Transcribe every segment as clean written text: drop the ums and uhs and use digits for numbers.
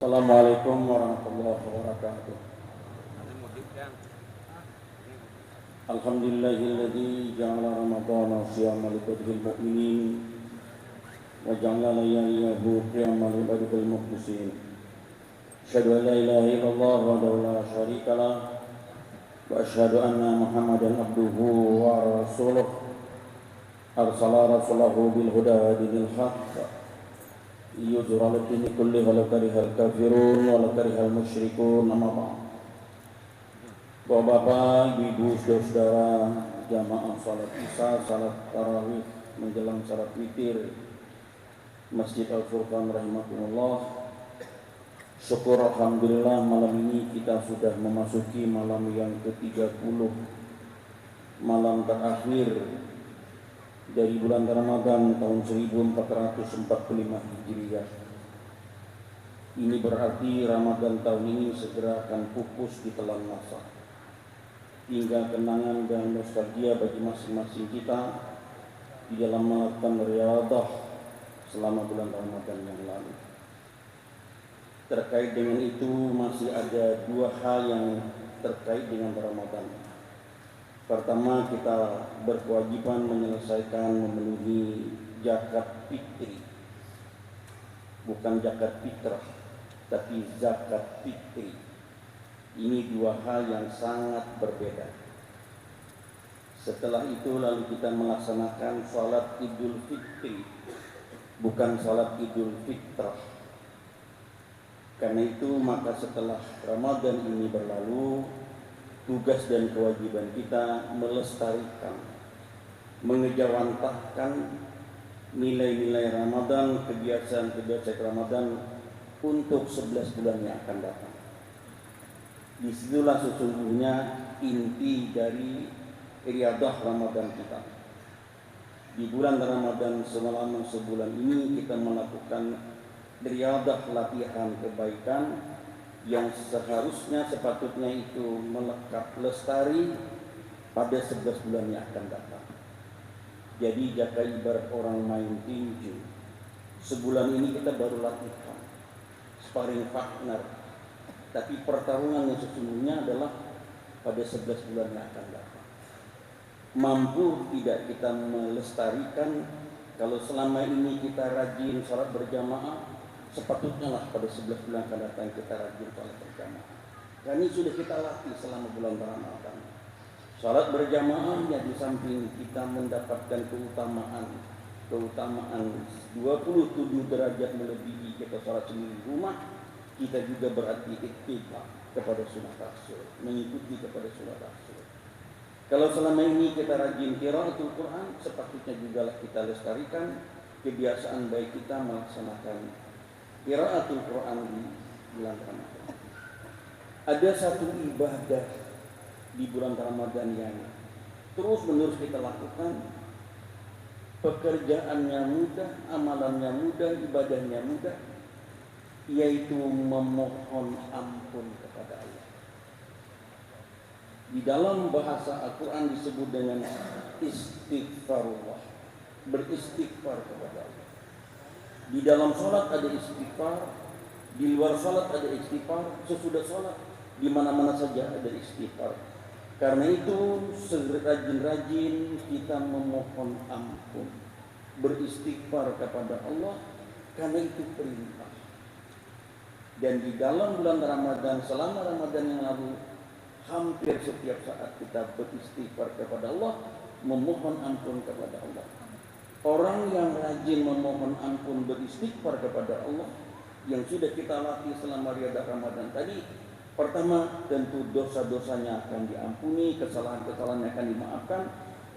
Assalamualaikum warahmatullahi wabarakatuh. Alhamdulillahilladzi ja'ala ramadhana siyaman liqadril mu'minin wa ja'ala layaliyahu qiyaman libadil mukhlisin. Asyhadu an la ilaha illallah wahdahu la syarika lah wa asyhadu anna Muhammadan abduhu wa rasuluh arsala rasulahu bil huda wa dinil haqq liyudhhira lid-dini kullihi walau karihal kafirun walau karihal musyrikun. Amma ba'd. Bapak-bapak, ibu-ibu, saudara-saudara, jamaah salat Isya, salat tarawih menjelang salat witir Masjid Al-Furqan rahimakumullah. Syukur alhamdulillah malam ini kita sudah memasuki malam yang ke-30, malam terakhir dari bulan Ramadan tahun 1445 Hijriah. Ini berarti Ramadan tahun ini segera akan pupus ditelan masa. Hingga kenangan dan nostalgia bagi masing-masing kita di dalam melakukan riyadhah selama bulan Ramadan yang lalu. Terkait dengan itu masih ada dua hal yang terkait dengan Ramadan. Pertama, kita berkewajiban menyelesaikan memenuhi zakat fitri. Bukan zakat fitrah, tapi zakat fitri. Ini dua hal yang sangat berbeda. Setelah itu lalu kita melaksanakan salat Idul Fitri, bukan salat Idul Fitrah. Karena itu maka setelah Ramadan ini berlalu, tugas dan kewajiban kita melestarikan, mengejawantahkan nilai-nilai Ramadan, kebiasaan-kebiasaan Ramadan untuk 11 bulan yang akan datang. Disitulah sesungguhnya inti dari riyadhah Ramadan kita. Di bulan Ramadan selama sebulan ini kita melakukan riyadhah latihan kebaikan yang seharusnya sepatutnya itu melekat lestari pada 11 bulan yang akan datang. Jadi jika ibarat orang main tinju, sebulan ini kita baru latihan, sparring partner. Tapi pertarungan yang sesungguhnya adalah pada 11 bulan yang akan datang. Mampu tidak kita melestarikan kalau selama ini kita rajin salat berjamaah, sepatutnya lah pada 11 bulan akan datang kita rajin salat berjamaah. Dan ini sudah kita latih selama bulan Ramadan. Salat berjamaah ya di samping kita mendapatkan keutamaan 27 derajat melebihi kita salat sendiri di rumah. Kita juga berarti ittiba kepada sunnah Rasul, mengikuti kepada sunnah Rasul. Kalau selama ini kita rajin qiraatul Quran, sepatutnya juga kita lestarikan kebiasaan baik kita melaksanakan qiraatul Quran di bulan Ramadan. Ada satu ibadah di bulan Ramadan yang terus-menerus kita lakukan, pekerjaannya mudah, amalannya mudah, ibadahnya mudah, yaitu memohon ampun kepada Allah. Di dalam bahasa Al-Quran disebut dengan istighfarullah, beristighfar kepada Allah. Di dalam sholat ada istighfar, di luar sholat ada istighfar, sesudah sholat di mana-mana saja ada istighfar. Karena itu serajin-rajin kita memohon ampun, beristighfar kepada Allah, karena itu perintah. Dan di dalam bulan Ramadan, selama Ramadan yang lalu, hampir setiap saat kita beristighfar kepada Allah, memohon ampun kepada Allah. Orang yang rajin memohon ampun beristighfar kepada Allah, yang sudah kita latih selama riyadhah Ramadan tadi, pertama tentu dosa-dosanya akan diampuni, kesalahan-kesalahannya akan dimaafkan,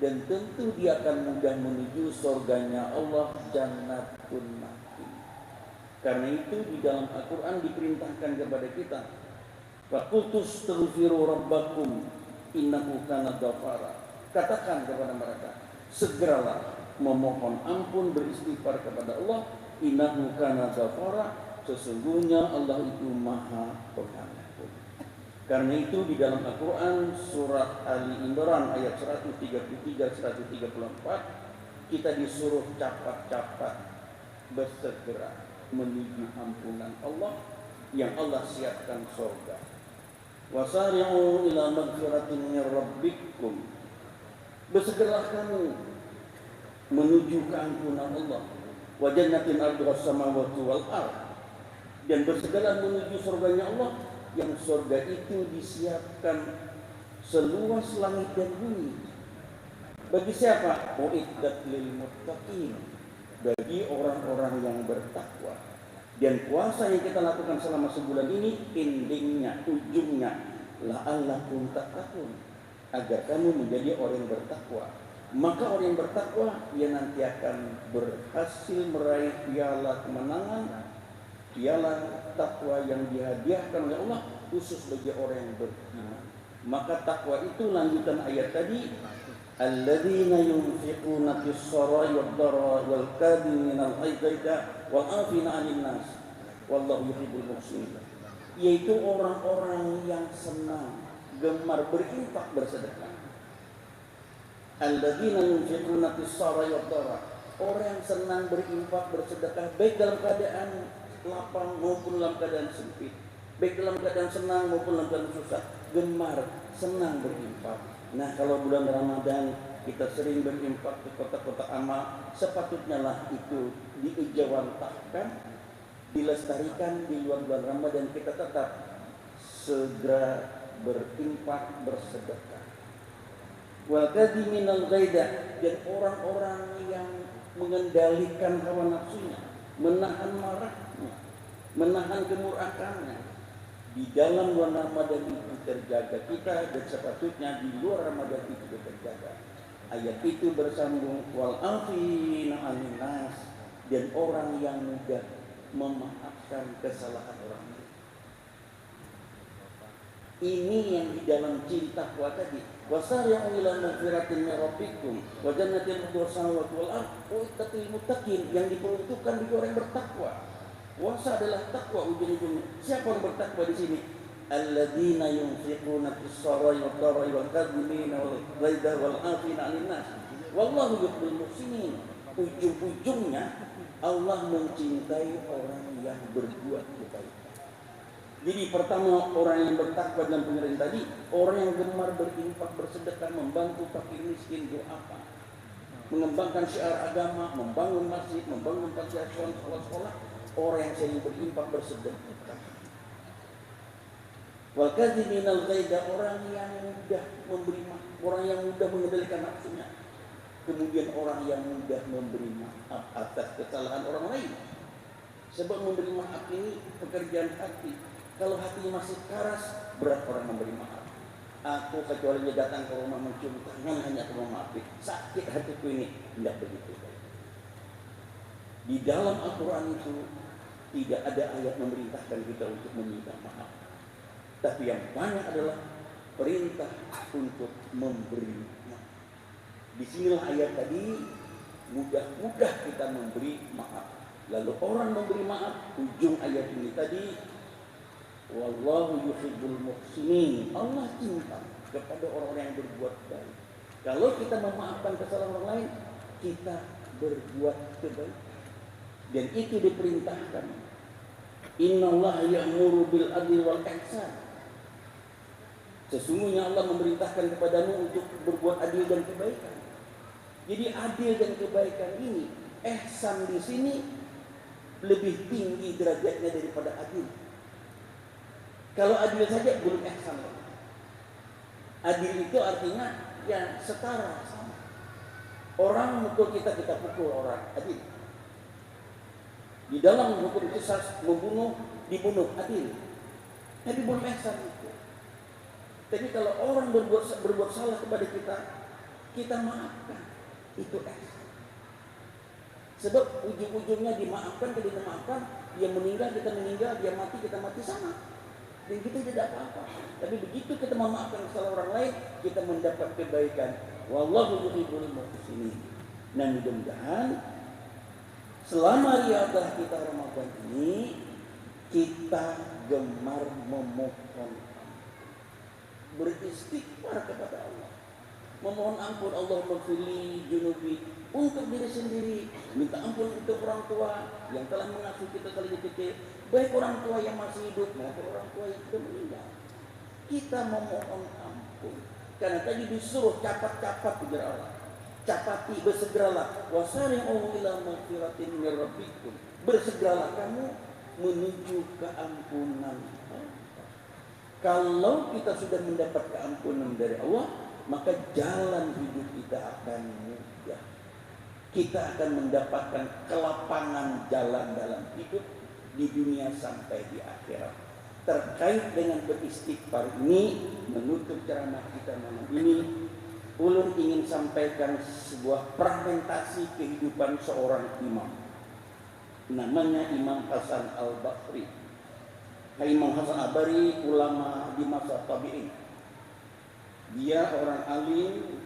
dan tentu dia akan mudah menuju surganya Allah, Jannatun Na'im. Karena itu di dalam Al-Quran diperintahkan kepada kita, faqultus astaghfiru rabbakum innahu kana ghafara. Katakan kepada mereka, segeralah memohon ampun, beristighfar kepada Allah, innahu kana ghafara, sesungguhnya Allah itu Maha Pengampun. Karena itu di dalam Al-Quran surat Ali Imran ayat 133-134 kita disuruh cepat-cepat bersegera menuju ampunan Allah yang Allah siapkan surga. Wasari'u ila magfiratin min rabbikum. Bersegeralah kamu menuju keampunan Allah. Wa jannatin arduha samawati wal ardh. Dan bersegeralah menuju surganya Allah, yang surga itu disiapkan seluas langit dan bumi. Bagi siapa? Uiddat lil muttaqin. Bagi orang-orang yang bertakwa. Dan puasa yang kita lakukan selama sebulan ini, endingnya, ujungnya, la'allakum tattaqun, agar kamu menjadi orang yang bertakwa. Maka orang yang bertakwa, dia nanti akan berhasil meraih piala kemenangan, piala takwa yang dihadiahkan oleh Allah khusus bagi orang yang beriman. Maka takwa itu lanjutan ayat tadi, alladzina yunfiquna fis-sarai wad-dharai wal kadhimina al-ghaidha wal 'afina 'anil nas wallahu yuhibbul muhsinin. Yaitu orang-orang yang senang, gemar berinfak bersedekah. Alladzina yunfiquna fis-sarai wad-dharai, orang yang senang berinfak bersedekah baik dalam keadaan lapang maupun dalam keadaan sempit, baik dalam keadaan senang maupun dalam keadaan susah, gemar, senang berinfak. Nah, kalau bulan Ramadan kita sering berinfak ke kota-kota amal, sepatutnya lah itu diijawantahkan, dilestarikan di luar bulan Ramadan. Kita tetap segera berinfak, bersedekah. Wal kadhiminal ghaidha, dan orang-orang yang mengendalikan hawa nafsunya, menahan marahnya, menahan kemurakannya. Di dalam bulan Ramadan itu terjaga kita, dan sepatutnya di luar Ramadan itu juga terjaga. Ayat itu bersambung, wal 'afina 'anil nas, dan orang yang mudah memaafkan kesalahan orang lain. Ini yang di dalam cinta kuat tadi. Wasari'u ila magfiratin min rabbikum wa jannatin arduha samawati wal ardh uiddat lil muttaqin, yang diperuntukkan bagi orang yang bertakwa. Puasa adalah takwa ujung-ujungnya. Siapa yang bertakwa di sini? Alladzina yunfiquna fis-sarai wad-dharai wal kadhimina wal ghaidha wal 'afina 'anil nas wallahu yuhibbul muhsinin. Ujung-ujungnya Allah mencintai orang yang berbuat kebaikan. Jadi pertama, orang yang bertakwa dalam pengertian tadi, orang yang gemar berinfak, bersedekah, membantu fakir miskin, doa, mengembangkan syiar agama, membangun masjid, membangun panti asuhan, sekolah-sekolah. Orang yang sering berinfak, bersedekah. Wal kadhiminal ghaidha, orang yang mudah memberi maaf, orang yang mudah mengendalikan nafsunya. Kemudian orang yang mudah memberi maaf atas kesalahan orang lain. Sebab memberi maaf ini pekerjaan hati. Kalau hatinya masih keras, berat orang memberi maaf. Aku kecuali dia datang ke rumah mencium tangan hanya aku memaafkan, sakit hatiku ini. Tidak begitu. Di dalam Al-Quran itu tidak ada ayat memerintahkan kita untuk meminta maaf. Tapi yang banyak adalah perintah untuk memberi maaf. Disinilah ayat tadi, mudah-mudah kita memberi maaf. Lalu orang memberi maaf, ujung ayat ini tadi, wallahu yuhibbul muhsinin. Allah cinta kepada orang-orang yang berbuat baik. Kalau kita memaafkan kesalahan orang lain, kita berbuat kebaikan. Dan itu diperintahkan. Innallaha ya'muru bil adli wal ihsan. Sesungguhnya Allah memerintahkan kepadamu untuk berbuat adil dan kebaikan. Jadi adil dan kebaikan ini, ihsan di sini lebih tinggi derajatnya daripada adil. Kalau adil saja belum ihsan. Adil itu artinya ya setara sama. Orang mukul kita, kita pukul orang, adil. Di dalam hukum qisas, membunuh, dibunuh, adil. Tapi belum ihsan itu. Tapi kalau orang berbuat salah kepada kita, kita maafkan. Itu ihsan. Sebab ujung-ujungnya dimaafkan, kita dimaafkan, dia meninggal, kita meninggal, dia mati, kita mati sama. Dan kita tidak apa-apa. Tapi begitu kita memaafkan kesalahan orang lain, kita mendapat kebaikan. Wallahu yuhibbul muhsinin. Nah, mudah-mudahan selama riadah kita Ramadan ini, kita gemar memohon, beristighfar kepada Allah, memohon ampun. Allahumma fili junubi untuk diri sendiri, minta ampun untuk orang tua yang telah mengasuh kita kali kecil, baik orang tua yang masih hidup maupun orang tua yang sudah meninggal. Kita memohon ampun karena tadi disuruh capat-capat ujar Allah, capati, bersegeralah, wasari'u ila maghfiratin min rabbikum, bersegeralah kamu menuju keampunan. Kalau kita sudah mendapat keampunan dari Allah, maka jalan hidup kita akan mudah. Kita akan mendapatkan kelapangan jalan dalam hidup di dunia sampai di akhirat. Terkait dengan beristighfar ini, menutup ceramah kita malam ini, ulun ingin sampaikan sebuah fragmentasi kehidupan seorang imam. Namanya Imam Hasan Al-Basri. Imam Hasan Al-Basri ulama di masa tabi'in. Dia orang alim,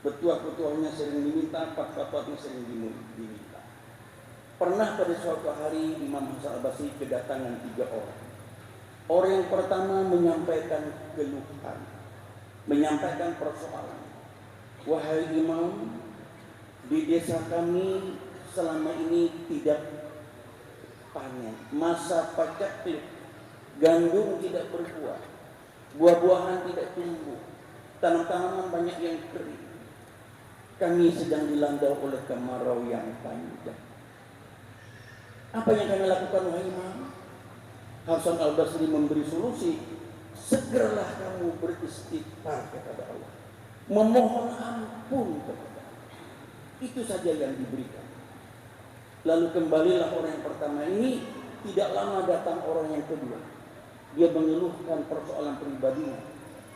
petua-petuanya sering diminta, fatwa-fatwanya sering diminta. Pernah pada suatu hari Imam Hasan Al-Basri kedatangan 3 orang. Orang yang pertama menyampaikan keluhan, menyampaikan persoalan. Wahai imam, di desa kami selama ini tidak panen, masa pacak gandum tidak berbuah, buah-buahan tidak tumbuh, tanam-tanaman banyak yang kering. Kami sedang dilanda oleh kemarau yang panjang. Apa yang kami lakukan wahai imam? Hasan Al-Basri memberi solusi, segeralah kamu beristighfar kepada Allah, memohon ampun kepada Allah. Itu saja yang diberikan. Lalu kembalilah orang yang pertama ini, tidak lama datang orang yang kedua. Dia mengeluhkan persoalan pribadinya.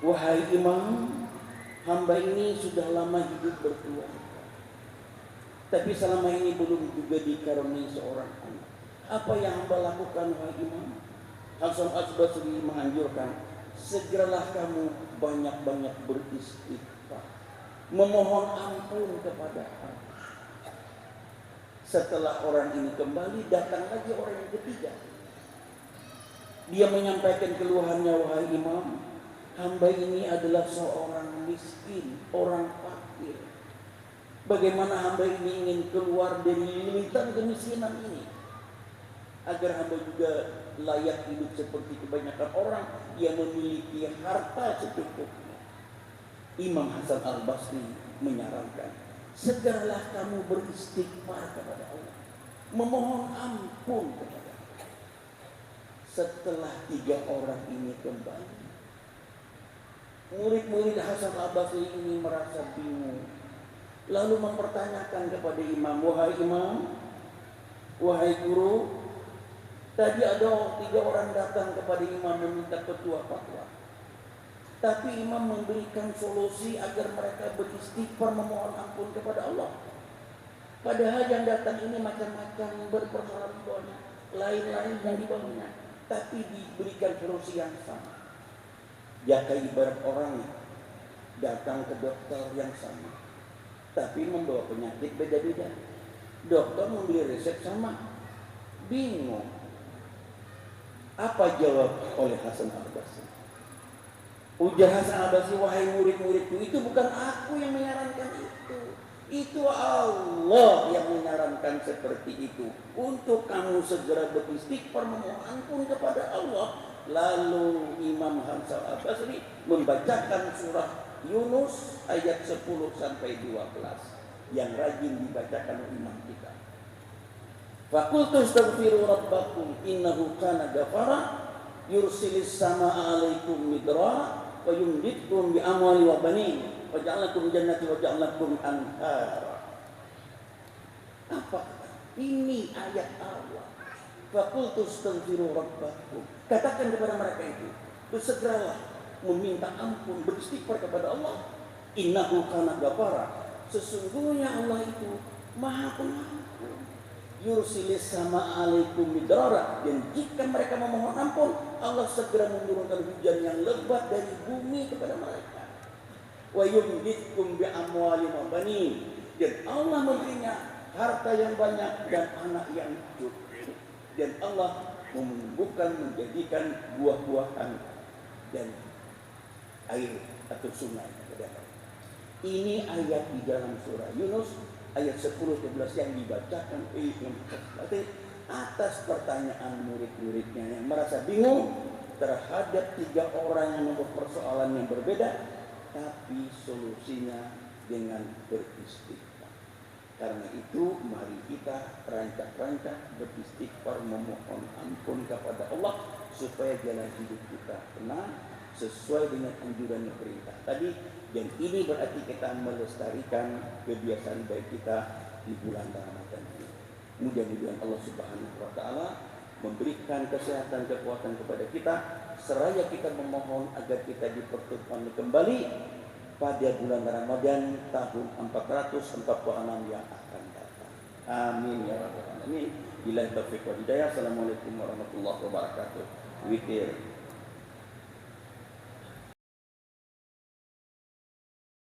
Wahai imam, hamba ini sudah lama hidup berkeluarga, tapi selama ini belum juga dikaruniai seorang anak. Apa yang hamba lakukan wahai imam? Hasan Al-Basri menganjurkan, segeralah kamu banyak-banyak beristighfar, memohon ampun kepada Allah. Setelah orang ini kembali, datang lagi orang yang ketiga. Dia menyampaikan keluhannya, wahai imam, hamba ini adalah seorang miskin, orang fakir. Bagaimana hamba ini ingin keluar dari limitan kemiskinan ini, agar hamba juga layak hidup seperti kebanyakan orang yang memiliki harta secukupnya. Imam Hasan Al-Basri menyarankan, segeralah kamu beristighfar kepada Allah, memohon ampun kepada Allah. Setelah 3 orang ini kembali, murid-murid Hasan Al-Basri ini merasa bingung, lalu mempertanyakan kepada imam, wahai imam, wahai guru, tadi ada 3 orang datang kepada imam meminta petua fatwa, tapi imam memberikan solusi agar mereka beristighfar, memohon ampun kepada Allah. Padahal yang datang ini macam-macam, berpersoalan banyak, lain-lain yang dibawanya, tapi diberikan solusi yang sama. Ya kayak ibarat orang datang ke dokter yang sama, tapi membawa penyakit beda-beda. Dokter membeli resep sama, bingung. Apa jawab oleh Hasan Al-Basri? Ujar Hasan Al-Basri, wahai murid-muridku, itu bukan aku yang menyarankan itu. Itu Allah yang menyarankan seperti itu. Untuk kamu segera beristighfar, memohon ampun kepada Allah. Lalu Imam Hasan Al-Basri membacakan surah Yunus ayat 10 sampai 12 yang rajin dibacakan oleh imam kita. Faqultu astaghfiru rabbakum innahu kana ghafara yursilis samaa'a 'alaikum midrara wa yumditkum bi amwali wa banin wa ja'alakum jannati wa ja'alakum anhara. Apa? Ini ayat Allah. Faqultu astaghfiru rabbakum. Katakan kepada mereka itu, bersegeralah meminta ampun, beristighfar kepada Allah. Innahu kana ghafara. Sesungguhnya Allah itu Maha Pengampun. Yursilis sama alaikum midrara, dan jika mereka memohon ampun, Allah segera menurunkan hujan yang lebat dari bumi kepada mereka. Wa yumditkum bi amwalin wa banin, dan Allah memberinya harta yang banyak dan anak yang cukup, dan Allah menumbuhkan, menjadikan buah-buahan dan air atau sungai kepada mereka. Ini ayat di dalam surah Yunus ayat 10-11 yang dibacakan berarti atas pertanyaan murid-muridnya yang merasa bingung terhadap 3 orang yang membuat persoalan yang berbeda, tapi solusinya dengan beristighfar. Karena itu mari kita rancak-rancak beristighfar, memohon ampun kepada Allah supaya jalan hidup kita tenang sesuai dengan anjuran yang perintah tadi. Dan ini berarti kita melestarikan kebiasaan baik kita di bulan Ramadan ini. Mudah-mudahan Allah Subhanahu wa taala memberikan kesehatan, kekuatan kepada kita, seraya kita memohon agar kita dipertemukan kembali pada bulan Ramadan tahun 446 yang akan datang. Amin ya rabbal alamin. Billahi taufiq wal hidayah. Assalamualaikum warahmatullahi wabarakatuh. Witir.